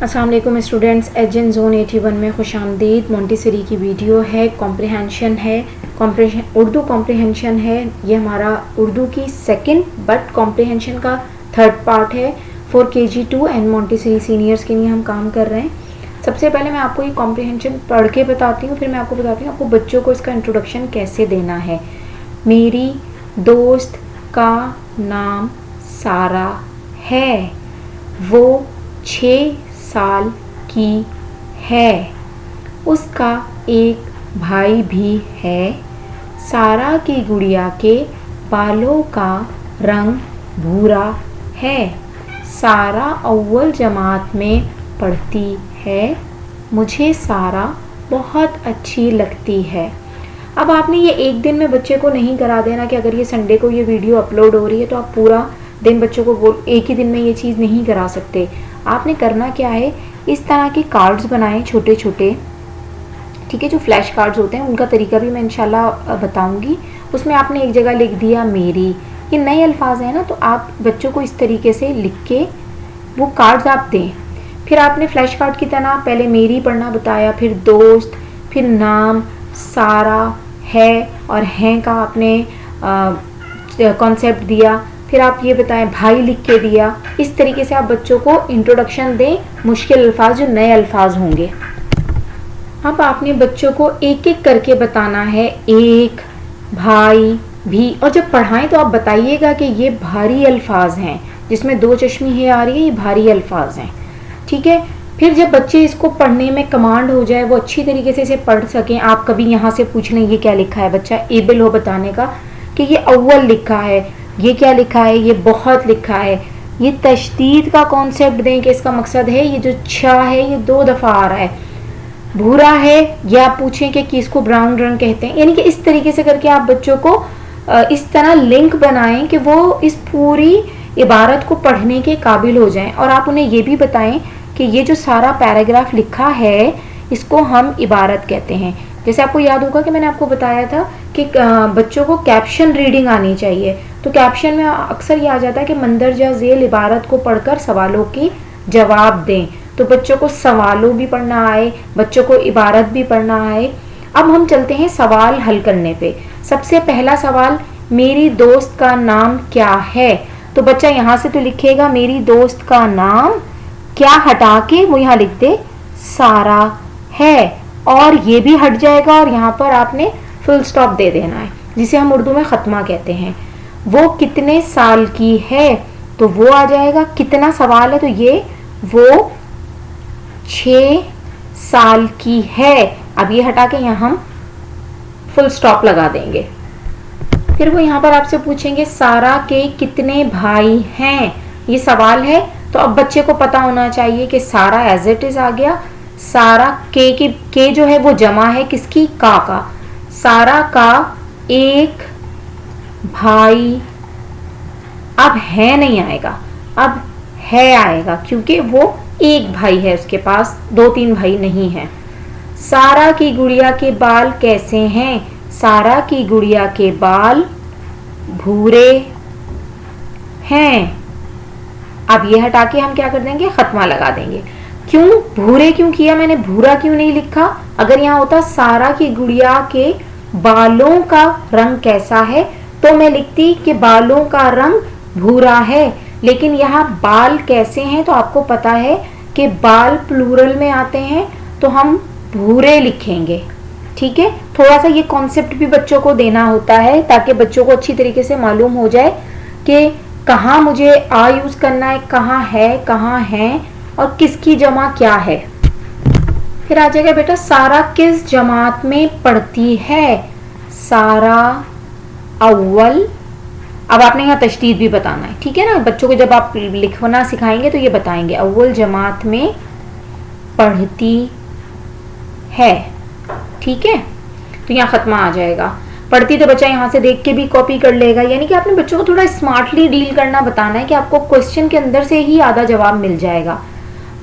अस्सलाम वालेकुम students, एजन zone 81 में खुशामदीद। मोंटेसरी की वीडियो है, कॉम्प्रिहेंशन है, उर्दू कॉम्प्रिहेंशन है। ये हमारा उर्दू की सेकंड बट कॉम्प्रिहेंशन का थर्ड पार्ट है for KG2 and Montessori seniors के लिए हम काम कर रहे हैं। सबसे पहले मैं आपको ये कॉम्प्रिहेंशन पढ़ के बताती हूँ, फिर मैं आपको बताती हूँ आपको बच्चों को इसका इंट्रोडक्शन कैसे देना है। मेरी दोस्त का नाम सारा है, वो 6 साल की है, उसका एक भाई भी है। सारा की गुड़िया के बालों का रंग भूरा है। सारा अव्वल जमात में पढ़ती है, मुझे सारा बहुत अच्छी लगती है। अब आपने ये एक दिन में बच्चे को नहीं करा देना कि अगर ये संडे को ये वीडियो अपलोड हो रही है तो आप पूरा दिन बच्चों को एक ही दिन में ये चीज़ नहीं करा सकते। आपने करना क्या है, इस तरह के कार्ड्स बनाएं छोटे छोटे, ठीक है। जो फ्लैश कार्ड्स होते हैं उनका तरीका भी मैं इंशाल्लाह बताऊंगी। उसमें आपने एक जगह लिख दिया मेरी, ये नए अल्फाज हैं ना, तो आप बच्चों को इस तरीके से लिख के वो कार्ड्स आप दें। फिर आपने फ्लैश कार्ड की तरह पहले मेरी पढ़ना बताया, फिर दोस्त, फिर नाम, सारा है और हैं का आपने कॉन्सेप्ट दिया। फिर आप ये बताएं भाई लिख के दिया। इस तरीके से आप बच्चों को इंट्रोडक्शन दें, मुश्किल अल्फाज जो नए अल्फाज होंगे। अब आपने बच्चों को एक एक करके बताना है, एक, भाई, भी। और जब पढ़ाएं तो आप बताइएगा कि ये भारी अल्फाज हैं, जिसमें 2 चश्मी है आ रही है, ये भारी अल्फाज हैं, ठीक है। फिर जब बच्चे इसको पढ़ने में कमांड हो जाए, वो अच्छी तरीके से इसे पढ़ सकें, आप कभी यहाँ से पूछ लें ये क्या लिखा है, बच्चा एबल हो बताने का कि ये अव्वल लिखा है, ये क्या लिखा है, ये बहुत लिखा है। ये तशदीद का कॉन्सेप्ट दें कि इसका मकसद है ये जो छा है ये 2 दफ़ा आ रहा है। भूरा है, या आप पूछें कि किसको ब्राउन रंग कहते हैं। यानी कि इस तरीके से करके आप बच्चों को इस तरह लिंक बनाएं कि वो इस पूरी इबारत को पढ़ने के काबिल हो जाएं। और आप उन्हें ये भी बताएं कि ये जो सारा पैराग्राफ लिखा है इसको हम इबारत कहते हैं। जैसे आपको याद होगा कि मैंने आपको बताया था कि बच्चों को कैप्शन रीडिंग आनी चाहिए। तो कैप्शन में अक्सर ये आ जाता है कि मंदरजा झेल इबारत को पढ़कर सवालों की जवाब दें। तो बच्चों को सवालों भी पढ़ना आए, बच्चों को इबारत भी पढ़ना आए। अब हम चलते हैं सवाल हल करने पे। सबसे पहला सवाल, मेरी दोस्त का नाम क्या है। तो बच्चा यहाँ से तो लिखेगा मेरी दोस्त का नाम, क्या हटा के वो यहाँ लिख दे सारा है, और ये भी हट जाएगा और यहाँ पर आपने फुल स्टॉप दे देना है, जिसे हम उर्दू में खत्मा कहते हैं। वो कितने साल की है, तो वो आ जाएगा। कितना सवाल है तो ये वो 6 साल की है। अब ये हटा के यहाँ हम फुल स्टॉप लगा देंगे। फिर वो यहाँ पर आपसे पूछेंगे सारा के कितने भाई हैं। ये सवाल है तो अब बच्चे को पता होना चाहिए कि सारा एज इट इज आ गया। सारा के जो है वो जमा है किसकी, का। सारा का एक भाई, अब है नहीं आएगा, अब है आएगा क्योंकि वो एक भाई है, उसके पास 2-3 भाई नहीं है। सारा की गुड़िया के बाल कैसे हैं। सारा की गुड़िया के बाल भूरे हैं। अब ये हटा के हम क्या कर देंगे, खत्मा लगा देंगे। क्यों भूरे क्यों किया मैंने, भूरा क्यों नहीं लिखा। अगर यहाँ होता सारा की गुड़िया के बालों का रंग कैसा है तो मैं लिखती कि बालों का रंग भूरा है। लेकिन यहाँ बाल कैसे हैं तो आपको पता है कि बाल प्लूरल में आते हैं तो हम भूरे लिखेंगे, ठीक है। थोड़ा सा ये कॉन्सेप्ट भी बच्चों को देना होता है ताकि बच्चों को अच्छी तरीके से मालूम हो जाए कि कहाँ मुझे आ यूज करना है, कहाँ है और किसकी जमा क्या है। फिर आ जाएगा बेटा सारा किस जमात में पढ़ती है। सारा अव्वल। अब आपने यहाँ तशदीद भी बताना है, ठीक है ना। बच्चों को जब आप लिखना सिखाएंगे तो ये बताएंगे अव्वल जमात में पढ़ती है, ठीक है। तो यहाँ खत्मा आ जाएगा। पढ़ती तो बच्चा यहाँ से देख के भी कॉपी कर लेगा। यानी कि आपने बच्चों को थोड़ा स्मार्टली डील करना बताना है कि आपको क्वेश्चन के अंदर से ही आधा जवाब मिल जाएगा।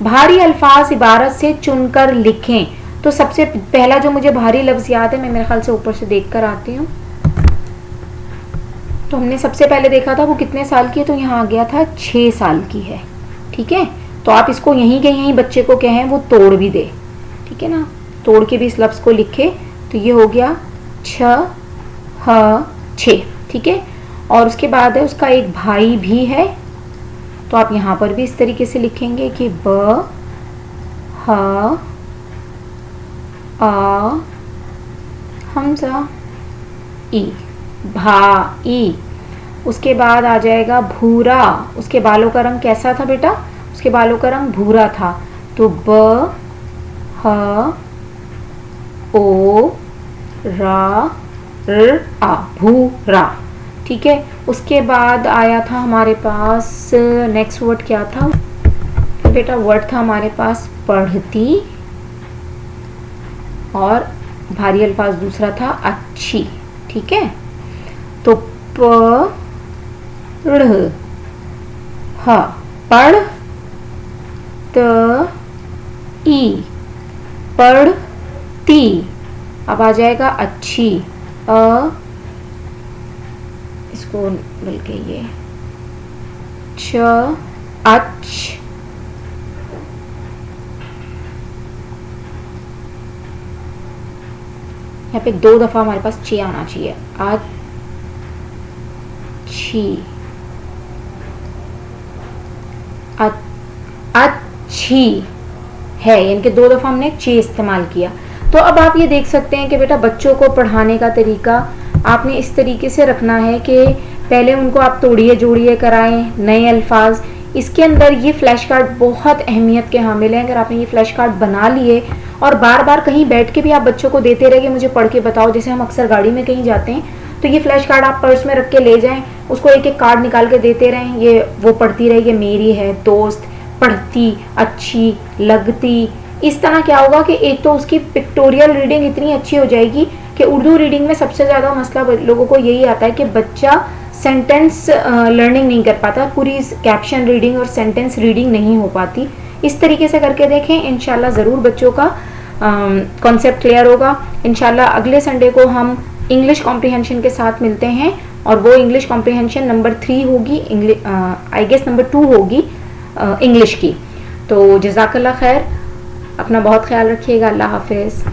भारी अल्फाज इबारत से चुनकर लिखें। तो सबसे पहला जो मुझे भारी लफ्ज याद है, मैं मेरे ख्याल से ऊपर से देख कर आती हूँ। तो हमने सबसे पहले देखा था वो कितने साल की है, तो यहाँ आ गया था 6 साल की है, ठीक है। तो आप इसको यहीं के यहीं बच्चे को कहें वो तोड़ भी दे, ठीक है ना, तोड़ के भी इस लफ्ज को लिखे। तो ये हो गया छ ह छे, ठीक है। और उसके बाद है उसका एक भाई भी है, तो आप यहाँ पर भी इस तरीके से लिखेंगे कि ब ह आ हमजा ई, भाई। उसके बाद आ जाएगा भूरा, उसके बालों का रंग कैसा था बेटा, उसके बालों का रंग भूरा था, तो ब ह ओ रा र आ, भूरा, ठीक है। उसके बाद आया था हमारे पास नेक्स्ट वर्ड क्या था बेटा, वर्ड था हमारे पास पढ़ती, और भारी अल्फाज दूसरा था अच्छी, ठीक है। तो प ढ़ ह, पढ़ त ई, पढ़ती। अब आ जाएगा अच्छी, इसको बल्कि ये छ अच्छ, यहाँ पे 2 दफा हमारे पास ची आना चाहिए, अच्छी, अच्छी है, यानी कि 2 दफा हमने ची इस्तेमाल किया। तो अब आप ये देख सकते हैं कि बेटा बच्चों को पढ़ाने का तरीका आपने इस तरीके से रखना है कि पहले उनको आप तोड़िए जोड़िए कराएं नए अल्फाज। इसके अंदर ये फ्लैश कार्ड बहुत अहमियत के हामिल हैं। अगर आपने ये फ्लैश कार्ड बना लिए और बार बार कहीं बैठ के भी आप बच्चों को देते रहे कि मुझे पढ़ के बताओ, जैसे हम अक्सर गाड़ी में कहीं जाते हैं तो ये फ्लैश कार्ड आप पर्स में रख के ले जाएं, उसको एक एक कार्ड निकाल के देते रहें, ये वो पढ़ती रहेगी, मेरी है दोस्त, पढ़ती, अच्छी, लगती। इस तरह क्या होगा कि एक तो उसकी पिक्टोरियल रीडिंग इतनी अच्छी हो जाएगी कि उर्दू रीडिंग में सबसे ज़्यादा मसला लोगों को यही आता है कि बच्चा सेंटेंस लर्निंग नहीं कर पाता, पूरी कैप्शन रीडिंग और सेंटेंस रीडिंग नहीं हो पाती। इस तरीके से करके देखें, इंशाल्लाह ज़रूर बच्चों का कॉन्सेप्ट क्लियर होगा। इंशाल्लाह अगले संडे को हम इंग्लिश कॉम्प्रिहेंशन के साथ मिलते हैं, और वो इंग्लिश कॉम्प्रिहेंशन नंबर 3 होगी, आई गेस नंबर 2 होगी इंग्लिश की। तो जज़ाकल्लाह खैर, अपना बहुत ख्याल रखिएगा, अल्लाह हाफिज़।